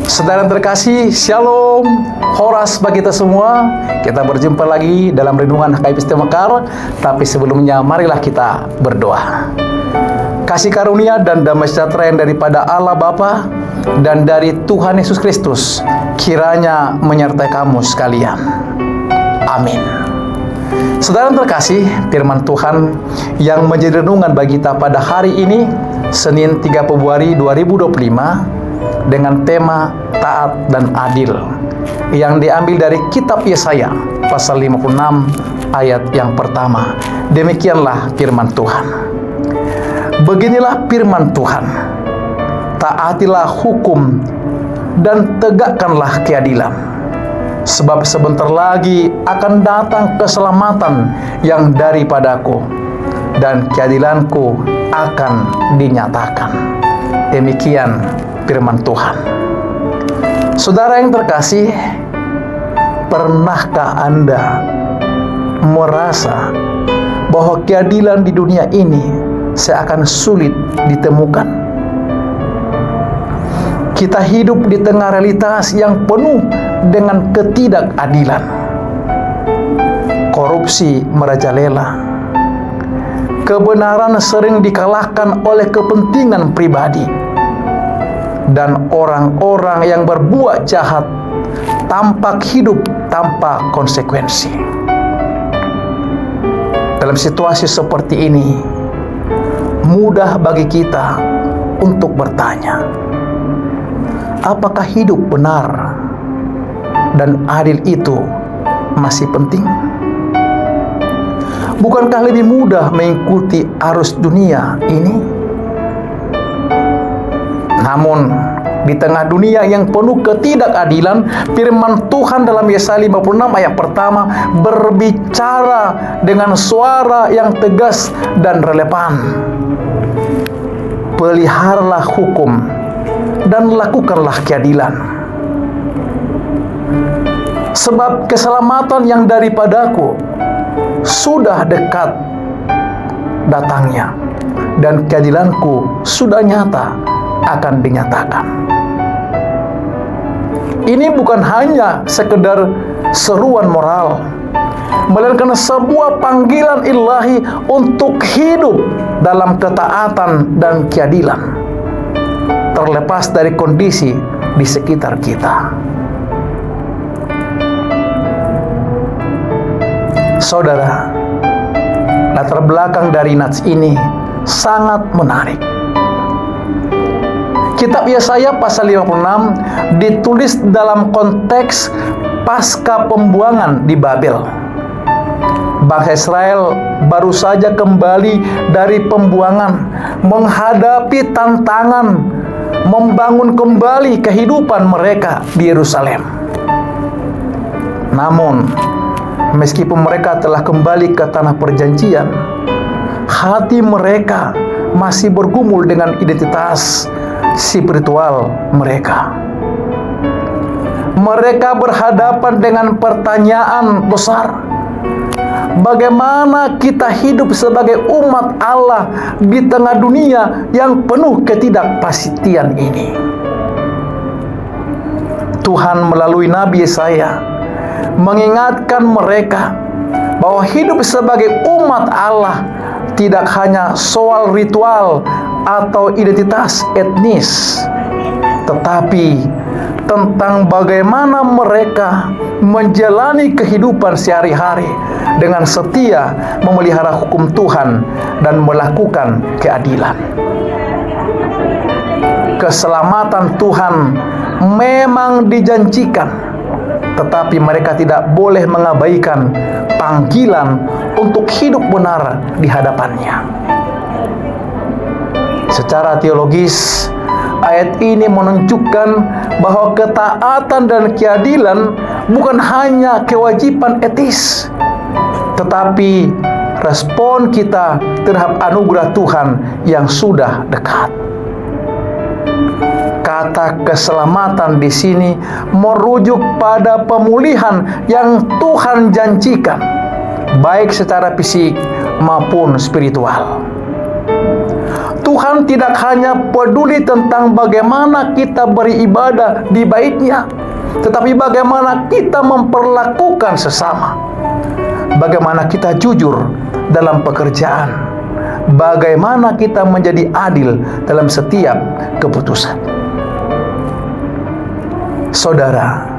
Saudara terkasih, Shalom, Horas bagi kita semua. Kita berjumpa lagi dalam renungan HKBP Mekar. Tapi sebelumnya marilah kita berdoa. Kasih karunia dan damai sejahtera yang daripada Allah Bapa dan dari Tuhan Yesus Kristus kiranya menyertai kamu sekalian. Amin. Saudara terkasih, firman Tuhan yang menjadi renungan bagi kita pada hari ini, Senin 3 Februari 2025, dengan tema taat dan adil, yang diambil dari kitab Yesaya pasal 56 ayat yang pertama. Demikianlah firman Tuhan. Beginilah firman Tuhan: taatilah hukum dan tegakkanlah keadilan, sebab sebentar lagi akan datang keselamatan yang daripadaku, dan keadilanku akan dinyatakan. Demikian firman Tuhan. Saudara yang terkasih, pernahkah Anda merasa bahwa keadilan di dunia ini seakan sulit ditemukan? Kita hidup di tengah realitas yang penuh dengan ketidakadilan. Korupsi merajalela. Kebenaran sering dikalahkan oleh kepentingan pribadi. Dan orang-orang yang berbuat jahat tampak hidup tanpa konsekuensi. Dalam situasi seperti ini, mudah bagi kita untuk bertanya, apakah hidup benar dan adil itu masih penting? Bukankah lebih mudah mengikuti arus dunia ini? Namun, di tengah dunia yang penuh ketidakadilan, firman Tuhan dalam Yesaya 56 ayat pertama berbicara dengan suara yang tegas dan relevan. Peliharalah hukum dan lakukanlah keadilan, sebab keselamatan yang daripadaku sudah dekat datangnya, dan keadilanku sudah nyata akan dinyatakan. Ini bukan hanya sekedar seruan moral, melainkan sebuah panggilan ilahi untuk hidup dalam ketaatan dan keadilan, terlepas dari kondisi di sekitar kita. Saudara, latar belakang dari nats ini sangat menarik. Kitab Yesaya pasal 56 ditulis dalam konteks pasca pembuangan di Babel. Bangsa Israel baru saja kembali dari pembuangan, menghadapi tantangan membangun kembali kehidupan mereka di Yerusalem. Namun, meskipun mereka telah kembali ke tanah perjanjian, hati mereka masih bergumul dengan identitas spiritual mereka. Mereka berhadapan dengan pertanyaan besar. Bagaimana kita hidup sebagai umat Allah di tengah dunia yang penuh ketidakpastian ini? Tuhan melalui Nabi Yesaya mengingatkan mereka bahwa hidup sebagai umat Allah tidak hanya soal ritual atau identitas etnis, tetapi tentang bagaimana mereka menjalani kehidupan sehari-hari dengan setia memelihara hukum Tuhan dan melakukan keadilan. Keselamatan Tuhan memang dijanjikan, tetapi mereka tidak boleh mengabaikan panggilan untuk hidup benar di hadapannya. Secara teologis, ayat ini menunjukkan bahwa ketaatan dan keadilan bukan hanya kewajiban etis, tetapi respon kita terhadap anugerah Tuhan yang sudah dekat. Kata keselamatan di sini merujuk pada pemulihan yang Tuhan janjikan, baik secara fisik maupun spiritual. Tuhan tidak hanya peduli tentang bagaimana kita beribadah di bait-Nya, tetapi bagaimana kita memperlakukan sesama. Bagaimana kita jujur dalam pekerjaan. Bagaimana kita menjadi adil dalam setiap keputusan. Saudara,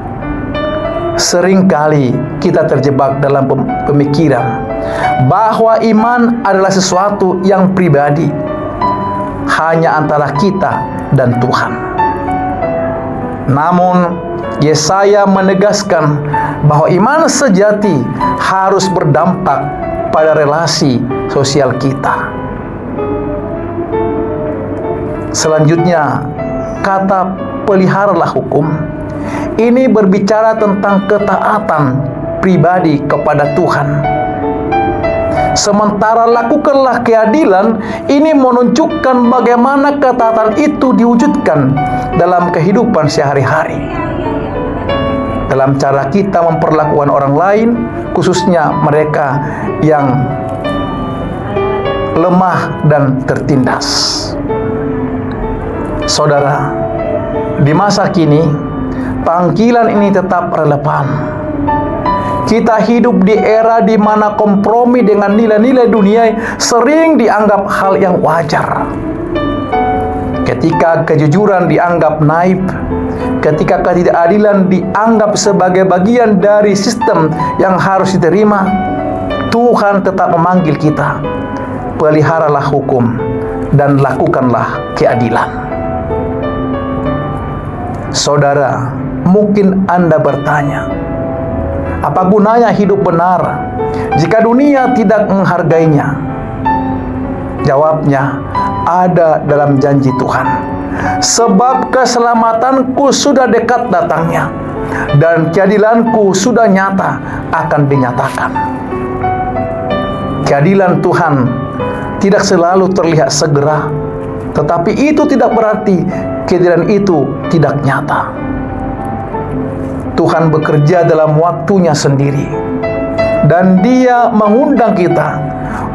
seringkali kita terjebak dalam pemikiran bahwa iman adalah sesuatu yang pribadi, hanya antara kita dan Tuhan. Namun, Yesaya menegaskan bahwa iman sejati harus berdampak pada relasi sosial kita. Selanjutnya, kata peliharalah hukum ini berbicara tentang ketaatan pribadi kepada Tuhan. Sementara lakukanlah keadilan, ini menunjukkan bagaimana ketaatan itu diwujudkan dalam kehidupan sehari-hari. Dalam cara kita memperlakukan orang lain, khususnya mereka yang lemah dan tertindas. Saudara, di masa kini, panggilan ini tetap relevan. Kita hidup di era di mana kompromi dengan nilai-nilai dunia sering dianggap hal yang wajar. Ketika kejujuran dianggap naif, ketika ketidakadilan dianggap sebagai bagian dari sistem yang harus diterima, Tuhan tetap memanggil kita, peliharalah hukum dan lakukanlah keadilan. Saudara, mungkin Anda bertanya, apa gunanya hidup benar jika dunia tidak menghargainya? Jawabnya ada dalam janji Tuhan. Sebab keselamatanku sudah dekat datangnya, dan keadilanku sudah nyata akan dinyatakan. Keadilan Tuhan tidak selalu terlihat segera, tetapi itu tidak berarti keadilan itu tidak nyata. Tuhan bekerja dalam waktunya sendiri, dan Dia mengundang kita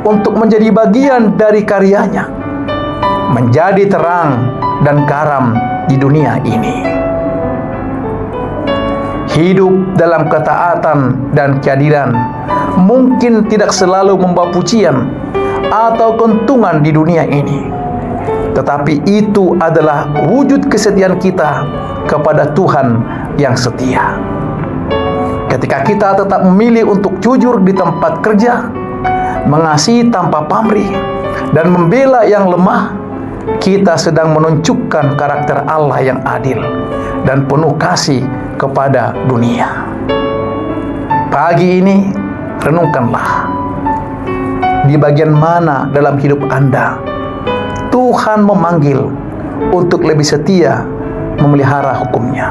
untuk menjadi bagian dari karyanya, menjadi terang dan garam di dunia ini. Hidup dalam ketaatan dan keadilan mungkin tidak selalu membawa pujian atau keuntungan di dunia ini, tetapi itu adalah wujud kesetiaan kita kepada Tuhan yang setia. Ketika kita tetap memilih untuk jujur di tempat kerja, mengasihi tanpa pamrih, dan membela yang lemah, kita sedang menunjukkan karakter Allah yang adil dan penuh kasih kepada dunia. Pagi ini, renungkanlah, di bagian mana dalam hidup Anda Tuhan memanggil untuk lebih setia memelihara hukum-Nya.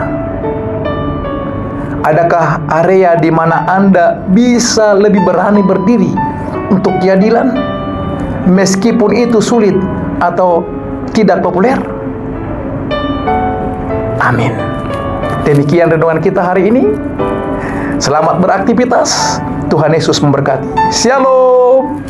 Adakah area di mana Anda bisa lebih berani berdiri untuk keadilan, meskipun itu sulit atau tidak populer? Amin. Demikian renungan kita hari ini. Selamat beraktivitas. Tuhan Yesus memberkati. Shalom.